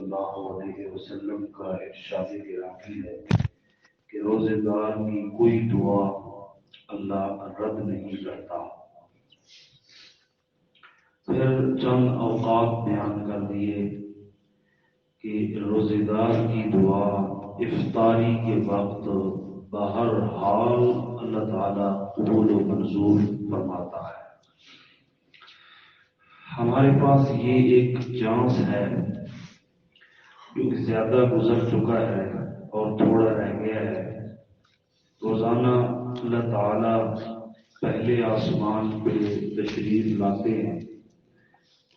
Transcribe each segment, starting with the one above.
اللہ علیہ وسلم کا ارشاد گرامی ہے کہ روزے دار کی کوئی دعا اللہ رد نہیں کرتا۔ پھر چند اوقات بیان کر دیے کہ روزے دار کی دعا افطاری کے وقت بہرحال اللہ تعالیٰ قبول و منظور فرماتا ہے۔ ہمارے پاس یہ ایک چانس ہے جو کہ زیادہ گزر چکا ہے اور تھوڑا رہ گیا ہے۔ روزانہ اللہ تعالیٰ پہلے آسمان پہ تشریف لاتے ہیں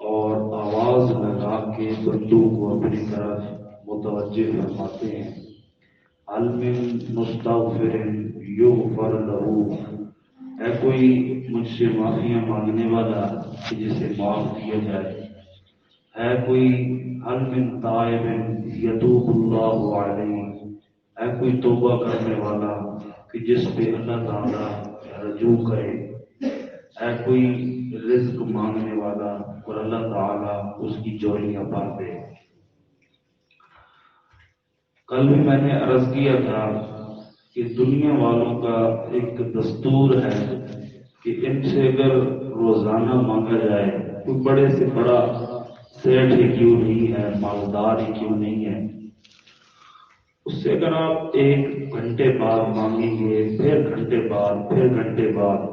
اور آواز لگا کے بندوں کو اپنی طرف متوجہ فرماتے ہیں۔ هل من مستغفر یغفر لہ، ہے کوئی مجھ سے معافیاں مانگنے والا کہ جسے معاف کیا جائے؟ ہے کوئی هل من تائب یتوب اللہ علیہ، ہے کوئی توبہ کرنے والا کہ جس پہ اللہ تعالیٰ رجوع کرے؟ ہے کوئی رزق مانگنے والا اور اللہ تعالیٰ اس کی جولیاں بھر دے؟ کل بھی میں نے عرض کیا تھا کہ دنیا والوں کا ایک دستور ہے کہ ان سے اگر روزانہ مانگا جائے، کوئی بڑے سے بڑا سیٹ ہی کیوں نہیں ہے، مالدار ہی کیوں نہیں ہے، اس سے اگر آپ 1 گھنٹے بعد مانگیں گے، پھر گھنٹے بعد، پھر گھنٹے بعد،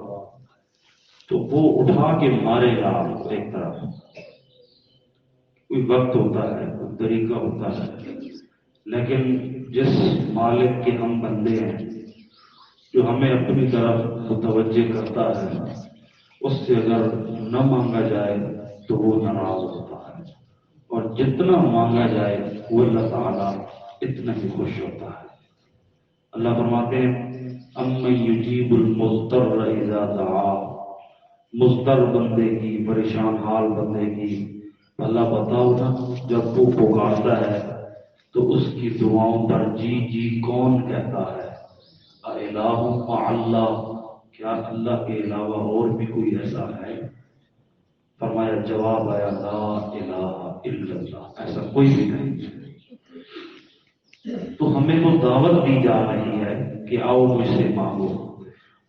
تو وہ اٹھا کے مارے گا آپ کو ایک طرف۔ کوئی وقت ہوتا ہے، کوئی طریقہ ہوتا ہے، لیکن جس مالک کے ہم بندے ہیں، جو ہمیں اپنی طرف متوجہ کرتا ہے، اس سے اگر نہ مانگا جائے تو وہ ناراض ہوتا ہے، اور جتنا مانگا جائے وہ اللہ تعالیٰ اتنا ہی خوش ہوتا ہے۔ اللہ فرماتے ہیں اَمَّن یُجِیبُ الْمُضْطَرَّ اِذَا دَعَاهُ، مضطر بندے کی، پریشان حال بندے کی اللہ بتاؤ نا، جب وہ پکارتا ہے تو اس کی دعاؤں پر جی جی کون کہتا ہے؟ اَإِلَٰهٌ مَّعَ اللَّهِ، کیا اللہ کے علاوہ اور بھی کوئی ایسا ہے؟ فرمایا، جواب آیا، لا الہ الا اللہ، ایسا کوئی بھی نہیں۔ تو ہمیں تو دعوت دی جا رہی ہے کہ آؤ مجھ سے مانگو،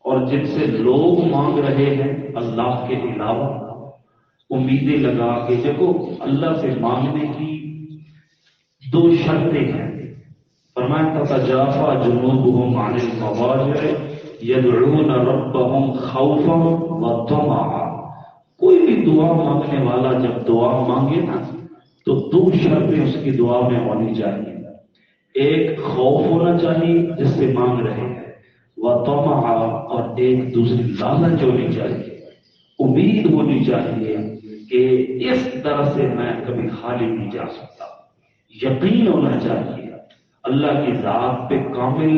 اور جن سے لوگ مانگ رہے ہیں اللہ کے علاوہ امیدیں لگا کے، دیکھو اللہ سے مانگنے کی 2 شرطیں ہیں۔ فرمایا تتجافی جنوبهم عن المضاجع يدعون ربهم خوفا وطمعا۔ کوئی بھی دعا مانگنے والا جب دعا مانگے نا تو 2 شرطیں اس کی دعا میں ہونی چاہیے۔ ایک خوف ہونا چاہیے جس سے مانگ رہے ہیں، وطمعا، اور ایک دوسری لالچ ہونی چاہیے، امید ہونی چاہیے کہ اس طرح سے میں کبھی خالی نہیں جا سکتا۔ یقین ہونا چاہیے، اللہ کی ذات پہ کامل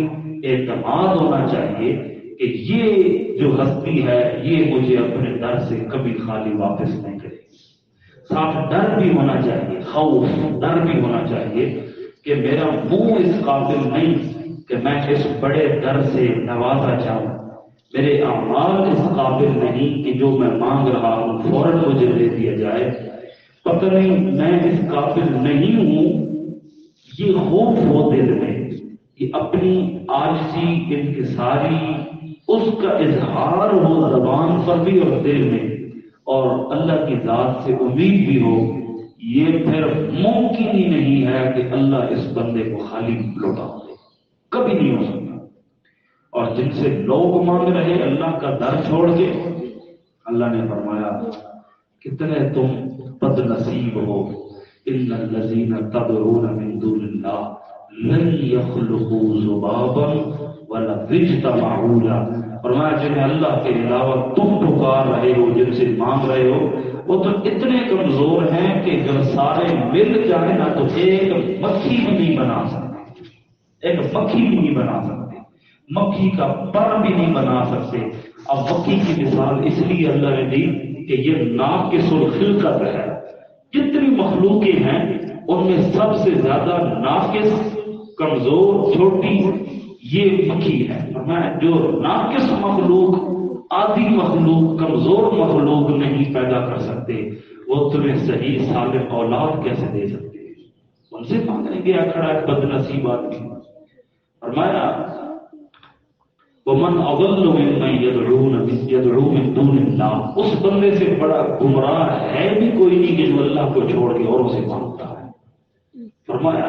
اعتماد ہونا چاہیے کہ یہ جو ہستی ہے یہ مجھے اپنے در سے کبھی خالی واپس نہیں کرے گی۔ ساتھ ڈر بھی ہونا چاہیے، خوف، ڈر بھی ہونا چاہیے کہ میرا منہ اس قابل نہیں کہ میں اس بڑے در سے نوازا جاؤں، میرے اعمال اس قابل نہیں کہ جو میں مانگ رہا ہوں فوراً مجھے دے دیا جائے، پتہ نہیں میں اس قابل نہیں ہوں۔ یہ خوف ہو دل میں، یہ اپنی عاجزی، انکساری، اس کا اظہار ہو زبان پر بھی اور دل میں، اور اللہ کی ذات سے امید بھی ہو، یہ پھر ممکن ہی نہیں ہے کہ اللہ اس بندے کو خالی لوٹا دے، کبھی نہیں ہو سکتا۔ اور جن سے لوگ مانگ رہے اللہ کا در چھوڑ کے، اللہ نے فرمایا کتنے تم بد نصیب ہو، ان الذین تدعون من دون اللہ لن یخلقوا ذبابا ولو اجتمعوا له۔ فرمایا جنہیں اللہ کے علاوہ تم پکار رہے ہو، جن سے مانگ رہے ہو، وہ تو اتنے کمزور ہیں کہ اگر سارے مل جائیں نا تو ایک مکھی بھی نہیں بنا سکتے، ایک مکھی بھی نہیں بنا سکتے، مکھی کا پر بھی نہیں بنا سکتے۔ اب مکھی کی مثال اس لیے اللہ نے دی کہ یہ ناقص الخلقت ہے، جتنی مخلوقیں ہیں ان میں سب سے زیادہ ناقص، کمزور، چھوٹی یہ مکھی ہے۔ جو ناقص مخلوق، آدھی مخلوق، کمزور مخلوق نہیں پیدا کر سکتے، وہ تمہیں صحیح صالح اولاد کیسے دے سکتے ہیں؟ ان سے مانگنے گیا کھڑا ہے بد نصیب آدمی. فرمایا ومن اضل ممن يدعو من دون اللہ، اس بندے سے بڑا گمراہ ہے بھی کوئی نہیں کہ جو اللہ کو چھوڑ کے اوروں سے مانگتا ہے. فرمایا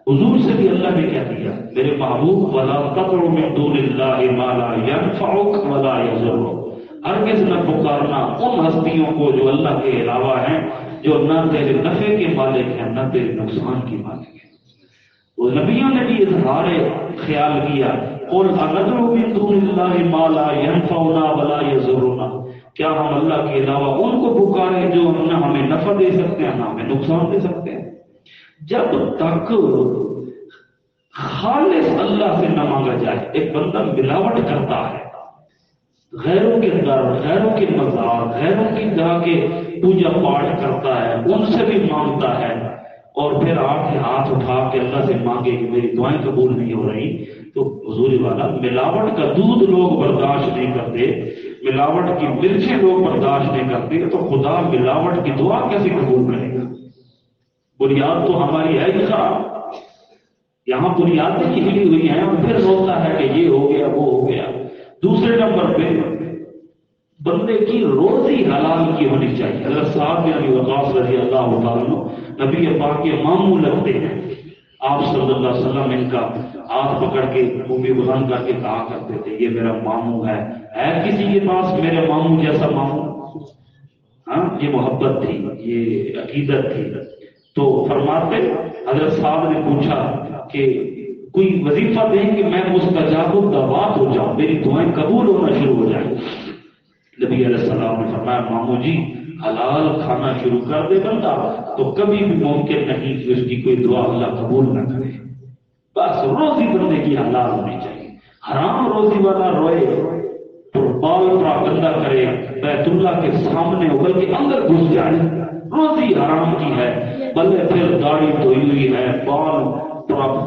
حضور سے بھی اللہ نے کیا دیا، میرے محبوب ولا تدعو من دون اللہ ما لا ينفعك ولا يضرك، ہرگز نہ پکارنا ان ہستیوں کو جو اللہ کے علاوہ ہیں، جو نہ تیرے نفع کے مالک ہیں نہ تیرے نقصان کے مالک ہیں. وہ نبیوں نے بھی اظہار خیال کیا، قل اندعو من دون اللہ ما لا ينفعنا ولا يضرنا، کیا ہم اللہ کے علاوہ ان کو پکاریں جو نہ ہمیں نفع دے سکتے ہیں نہ ہمیں نقصان دے سکتے ہیں. جب تک خالص اللہ سے نہ مانگا جائے، ایک بندہ ملاوٹ کرتا ہے، غیروں کے در، غیروں کے مزار، غیروں کی جا کے پوجا پاٹ کرتا ہے، ان سے بھی مانگتا ہے، اور پھر آپ کے ہاتھ اٹھا کے اللہ سے مانگے کہ میری دعائیں قبول نہیں ہو رہی، تو حضور والا ملاوٹ کا دودھ لوگ برداشت نہیں کرتے، ملاوٹ کی مرچیں لوگ برداشت نہیں کرتے، تو خدا ملاوٹ کی دعا کیسے قبول کرے گا؟ بنیاد تو ہماری ہے ہی خراب، یہاں بنیادیں ہلی ہوئی ہیں، اور پھر ہوتا ہے کہ یہ ہو گیا وہ ہو گیا. دوسرے نمبر پہ بندے کی روزی حلال کی ہونی چاہیے. حضرت سعد بن ابی وقاص رضی اللہ تعالیٰ عنہ نبی پاک کے ماموں لگتے ہیں. آپ صلی اللہ علیہ وسلم ان کا ہاتھ پکڑ کے منہ بھی بلند کر کے کہا کرتے تھے یہ میرا ماموں ہے کسی کے پاس میرے ماموں جیسا ماموں؟ ہاں، یہ محبت تھی، یہ عقیدت تھی. تو فرماتے حضرت صاحب نے پوچھا کہ کوئی وظیفہ دیں کہ میں مستجاب الدعوات ہو جاؤں، میری دعائیں قبول ہونا شروع ہو جائیں. نبی علیہ السلام نے فرمایا ماموں جی حلال کھانا شروع کر دے بندہ تو کبھی بھی ممکن نہیں کہ اس کی کوئی دعا اللہ قبول نہ کرے. بس روزی بندے کی حلال ہونی چاہیے. حرام روزی والا روئے تو بال گندا کرے بیت اللہ کے سامنے اگل کے اندر گھس جائے، روزی حرام کی ہے، بلے پھر داڑھی دھوئی ہوئی ہے، بال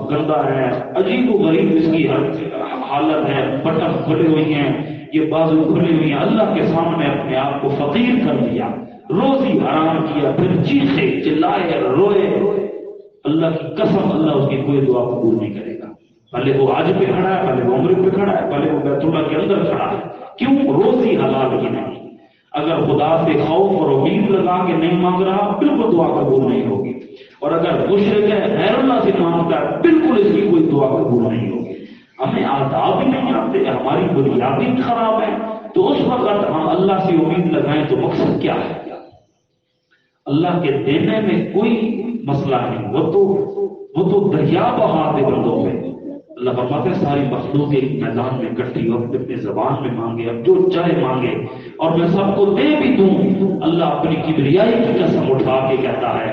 گندا ہے، عجیب و غریب اس کی حالت ہے، بٹن کھلے ہوئی ہیں، یہ بازو کھلی ہوئی ہیں، اللہ کے سامنے اپنے آپ کو فقیر کر دیا، روزی حرام کیا، پھر چیخے چلائے روئے، اللہ کی قسم اللہ اس کی کوئی دعا قبول نہیں کرے گا. بھلے وہ آج پہ کھڑا ہے، بھلے وہ عمر پہ کھڑا ہے، بھلے وہ بیت اللہ کے اندر کھڑا ہے. کیوں؟ روزی حلال ہی نہیں. اگر خدا سے خوف اور امید لگا کے نہیں مانگ رہا بالکل دعا قبول نہیں ہوگی، اور اگر مشرک ہے غیر اللہ سے مانگتا ہے بالکل اس کی کوئی دعا قبول نہیں ہوگی. ہمیں آداب ہی نہیں آتے، ہماری بنیادیں خراب ہیں، تو اس وقت ہم اللہ سے امید لگائیں تو مقصد کیا ہے؟ اللہ کے دینے میں کوئی مسئلہ نہیں، وہ تو دریا بہا دے بندوں میں. اللہ فرماتے ہیں ساری مخلوق ایک میدان میں اکٹھی ہو، اپنی زبان میں مانگے، اب جو چاہے مانگے اور میں سب کو دے بھی دوں. اللہ اپنی کبریائی کی قسم اٹھا کے کہتا ہے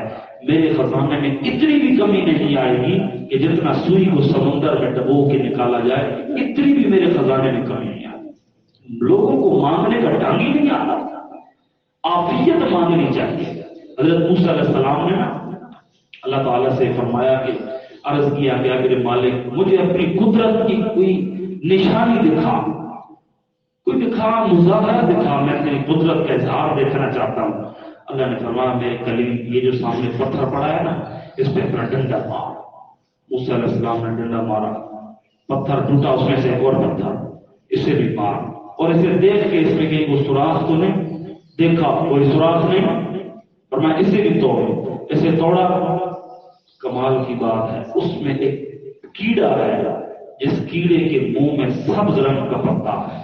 میرے خزانے میں اتنی بھی کمی نہیں آئے گی کہ جتنا سوئی کو سمندر میں ڈبو کے نکالا جائے اتنی بھی میرے خزانے میں کمی نہیں آئی. لوگوں کو مانگنے کا ڈھنگ ہی نہیں آتا، عافیت مانگنی چاہیے. حضرت موسیٰ علیہ السلام نے اللہ تعالیٰ سے فرمایا کہ عرض کیا گیا میرے مالک مجھے اپنی قدرت کی کوئی نشانی دکھا، کوئی دکھا، مظاہرہ دکھا، میں تیری قدرت کا اظہار دیکھنا چاہتا ہوں. اللہ نے فرمایا میرے کلیم یہ جو سامنے پتھر پڑا ہے نا اس پہ اپنا ڈنڈا مار. موسیٰ علیہ السلام نے ڈنڈا مارا، پتھر ٹوٹا، اس میں سے ایک اور پتھر، اسے بھی مار، اور اسے دیکھ کے اس میں کہیں وہ سوراخ تو نہیں دیکھا، کوئی سوراخ نہیں، فرمایا اسے بھی توڑ، اسے توڑا. کمال کی بات ہے اس میں ایک کیڑا ہے، جس کیڑے کے منہ میں سبز رنگ کا پتا ہے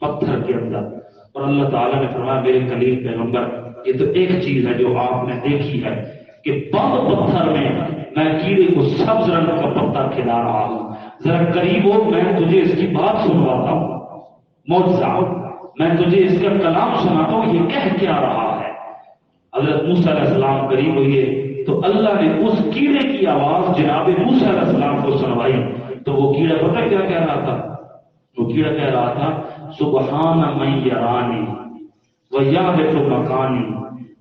پتھر کے اندر. اور اللہ تعالیٰ نے فرمایا میرے کلیم پیغمبر یہ تو ایک چیز ہے جو آپ نے دیکھی ہے کہ بند پتھر میں کیڑے کو سبز رنگ کا پتا کھلا رہا ہوں، ذرا قریب ہو میں تجھے اس کی بات سنواتا ہوں، معجزہ، میں تجھے اس کا کلام سناتا ہوں یہ کہہ کیا رہا ہے. حضرت موسیٰ علیہ السلام قریب ہوئے تو اللہ نے اس کیڑے کی آواز جناب موسیٰ علیہ السلام کو سنوائی. تو وہ کیڑا پتہ کیا کہہ رہا تھا؟ وہ کیڑا کہہ رہا تھا سبحان من یرانی ویعرف مکانی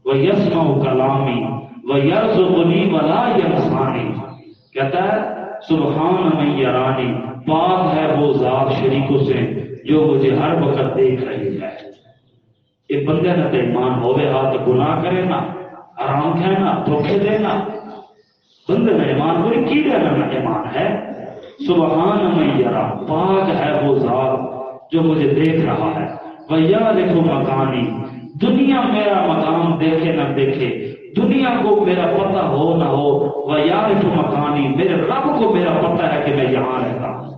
ویسمع کلامی ویرزقنی ولا ینسانی. کہتا ہے سبحان من یرانی، پاک ہے وہ ذات شریکوں سے جو مجھے ہر وقت دیکھ رہی ہے. ایک بندے نہ ایمان ہوئے ہاتھ گناہ کرے نا، حرام کھانا، دھوکے دینا، بندے نہ ایمان ایمان کوئی کیڑے نہ ایمان ہے. سبحان من یرا، پاک ہے وہ ذات جو مجھے دیکھ رہا ہے. ویعرف مکانی، دنیا میرا مقام دیکھے نہ دیکھے، دنیا کو میرا پتہ ہو نہ ہو. ویعرف مکانی، میرے رب کو میرا پتہ ہے کہ میں یہاں رہتا ہوں.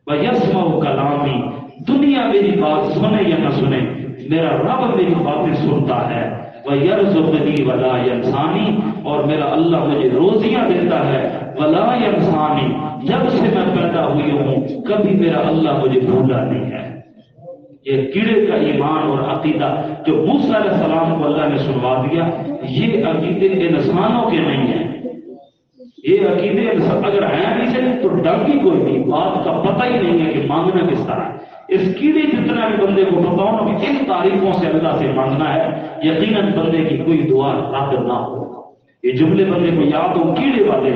ویسمع کلامی، دنیا میری بات سنے یا نہ سنے، میرا رب میری باتیں سنتا ہے. وَيَرْزُقْنِي وَلَا يَنْسَانِي، اور میرا اللہ مجھے روزیاں دیتا ہے. وَلَا يَنْسَانِي، جب سے میں پیدا ہوئی ہوں کبھی میرا اللہ مجھے بھولا نہیں ہے. یہ کیڑے کا ایمان اور عقیدہ جو موسیٰ علیہ السلام کو اللہ نے سنوا دیا، یہ عقیدے انسانوں کے نہیں ہیں. یہ عقیدے اگر ہیں بھی سے تو ڈر کی کوئی نہیں، بات کا پتہ ہی نہیں ہے کہ مانگنا کس طرح ہے. اس کیڑے جتنا بھی بندے کو بتاؤ نا کہ ان تعریفوں سے اللہ سے مانگنا ہے، یقیناً بندے کی کوئی دعا رد نہ ہو. یہ جملے بندے کو یاد ہو کیڑے والے،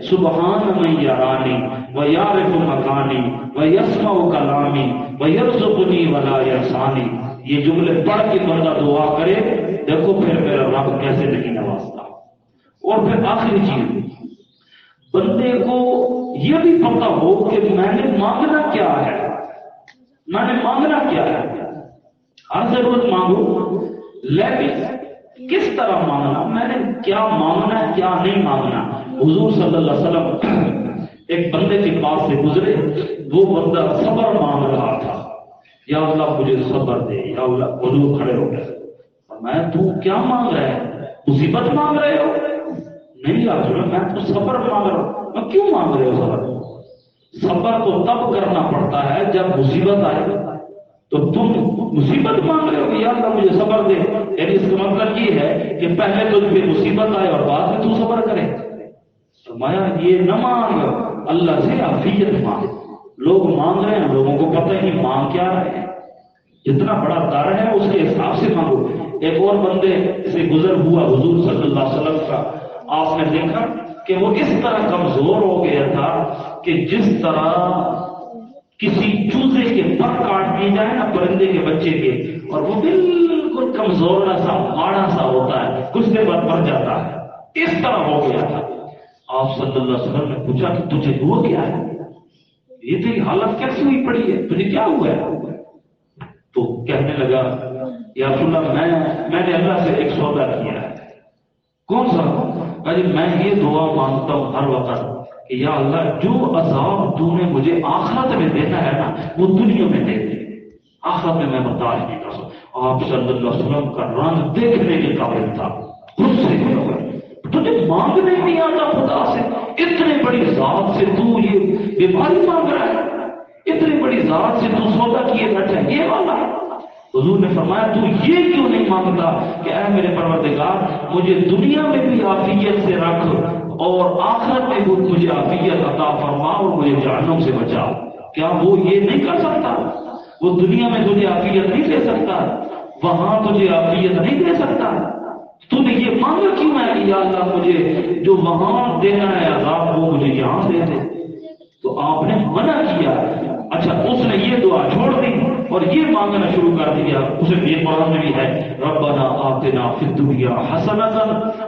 سبحان من یرانی ویعرف مکانی ویسمع کلامی ویرزقنی ولا ینسانی. یہ جملے پڑھ کے بندہ دعا کرے، دیکھو پھر میرا رب کیسے نہیں نوازتا. اور پھر آخری چیز، بندے کو یہ بھی پتہ ہو کہ میں نے مانگنا کیا ہے. میں نے مانگنا کیا ہے، ہر ضرورت مانگو، لیکن کس طرح مانگنا، میں نے کیا مانگنا ہے کیا نہیں مانگنا. حضور صلی اللہ علیہ وسلم ایک بندے کے پاس سے گزرے، وہ بندہ صبر مانگ رہا تھا. یا اللہ مجھے صبر دے، یا اللہ. حضور کھڑے ہو گئے، میں تو کیا مانگ رہے ہیں، مصیبت مانگ رہے ہو؟ نہیں یا رسول اللہ، میں تو صبر مانگ رہا ہوں. میں کیوں مانگ رہے ہو صبر؟ صبر تو تب کرنا پڑتا ہے جب مصیبت آئے، تو تم مصیبت مانگ رہے ہو یا اللہ مجھے صبر دے. یعنی اس کا مطلب یہ ہے کہ پہلے تو پہ مصیبت آئے اور بعد میں تو صبر کرے. فرمایا یہ نہ مانگ، اللہ سے عافیت مانگ. لوگ مانگ رہے ہیں، لوگوں کو پتہ ہی نہیں مانگ کیا رہے ہیں. جتنا بڑا در ہے اس کے حساب سے مانگو. ایک اور بندے سے گزر ہوا حضور صلی اللہ علیہ وسلم کا، آپ نے دیکھا کہ وہ اس طرح کمزور ہو گیا تھا کہ جس طرح کسی چوزے کے پر کاٹ دیے جائے نا پرندے کے بچے کے، اور وہ بالکل کمزور سا ماڑا سا ہوتا ہے، کچھ دیر بعد مر جاتا ہے، اس طرح ہو گیا تھا. آپ صلی اللہ علیہ وسلم نے پوچھا کہ تجھے ہوا کیا ہے، یہ تیری حالت کیسی ہوئی پڑی ہے، تجھے کیا ہوا ہے؟ تو کہنے لگا یا رسول اللہ میں نے اللہ سے ایک سودا کیا ہے. کون سا؟ میں یہ دعا مانگتا ہوں ہر وقت کہ یا اللہ جو عذاب تو نے مجھے آخرت میں دینا ہے نا وہ دنیا میں دے دے، آخرت میں میں برداشت نہیں کر سکتا. آپ صلی اللہ علیہ وسلم کا رنگ دیکھنے کے قابل تھا، خود سے تجھے مانگنے نہیں آتا خدا سے، اتنے بڑی ذات سے تو یہ بیماری مانگ رہا ہے، اتنی بڑی ذات سے تو سودا کیے بیٹھا ہے، یہ والا. حضور نے فرمایا تو یہ کیوں نہیں مانگتا کہ اے میرے پروردگار مجھے دنیا میں بھی عافیت سے رکھ اور آخرت میں بھی مجھے عافیت عطا فرما اور مجھے جہنم سے بچا. کیا وہ یہ نہیں کر سکتا؟ وہ دنیا میں تجھے عافیت نہیں دے سکتا، وہاں تجھے عافیت نہیں دے سکتا؟ تو نے یہ مانگا کیوں ہے کہ یا اللہ مجھے جو وہاں دینا ہے عذاب وہ مجھے یہاں دے دے؟ تو آپ نے منع کیا. اچھا اس نے یہ دعا چھوڑ دی اور یہ مانگنا شروع کر دیا. اسے یہ قرآن میں بھی ہے ربنا آتنا فی الدنیا حسنۃ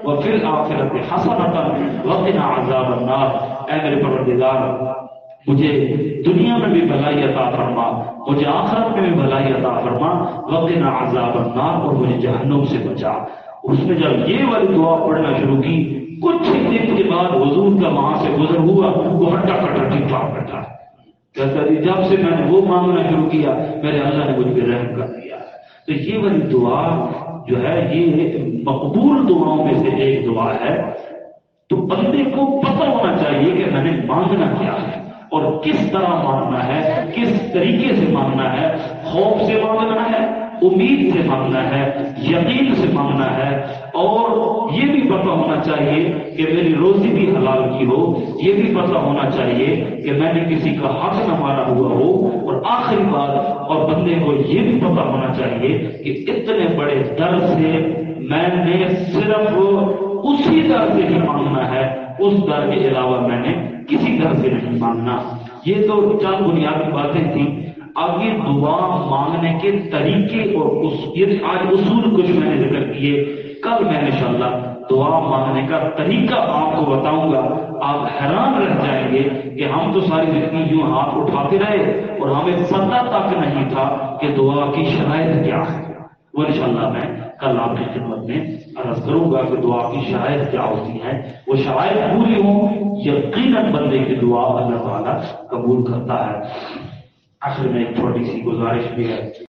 وفی الآخرۃ حسنۃ وقنا عذاب النار. اے میرے پروردگار مجھے دنیا میں بھی بھلائی عطا فرما، مجھے آخرت میں بھی بھلائی عطا فرما، وقنا عذاب النار اور مجھے جہنم سے بچا. اس نے جب یہ والی دعا پڑھنا شروع کی، کچھ دن کے بعد حضور کا وہاں سے گزر ہوا، وہ ہٹا کٹا ٹھیک ٹھاک بیٹھا. کہتا ہے جب سے میں نے وہ مانگنا شروع کیا میرے اللہ نے مجھ پہ رحم کر دیا. تو یہ والی دعا جو ہے یہ مقبول دعاؤں میں سے ایک دعا ہے. تو بندے کو پتہ ہونا چاہیے کہ میں نے مانگنا کیا ہے اور کس طرح مانگنا ہے، کس طریقے سے مانگنا ہے. خوف سے مانگنا ہے، امید سے مانگنا ہے، یقین سے مانگنا ہے، اور یہ بھی پتہ ہونا چاہیے کہ میری روزی بھی حلال کی ہو. یہ بھی پتہ ہونا چاہیے کہ میں نے کسی کا حق نہ مارا ہوا ہو. اور آخری بات، اور بندے کو یہ بھی پتہ ہونا چاہیے کہ اتنے بڑے در سے میں نے صرف اسی در سے ہی مانگنا ہے، اس در کے علاوہ میں نے کسی در سے نہیں مانگنا. یہ تو چند بنیادی باتیں تھیں. آگے دعا مانگنے کے طریقے اور آج اصول کچھ میں نے ذکر کیے. کل میں انشاءاللہ دعا مانگنے کا طریقہ آپ کو بتاؤں گا، آپ حیران رہ جائیں گے کہ ہم تو ساری زندگی یوں ہاتھ اٹھاتے رہے اور ہمیں پتہ تک نہیں تھا کہ دعا کی شرائط کیا ہے۔ وہ انشاءاللہ میں کل آپ کی خدمت میں عرض کروں گا کہ دعا کی شرائط کیا ہوتی ہیں، وہ شرائط پوری ہوں یقیناً بندے کی دعا اللہ تعالیٰ قبول کرتا ہے۔ آخر میں ایک چھوٹی سی گزارش بھی ہے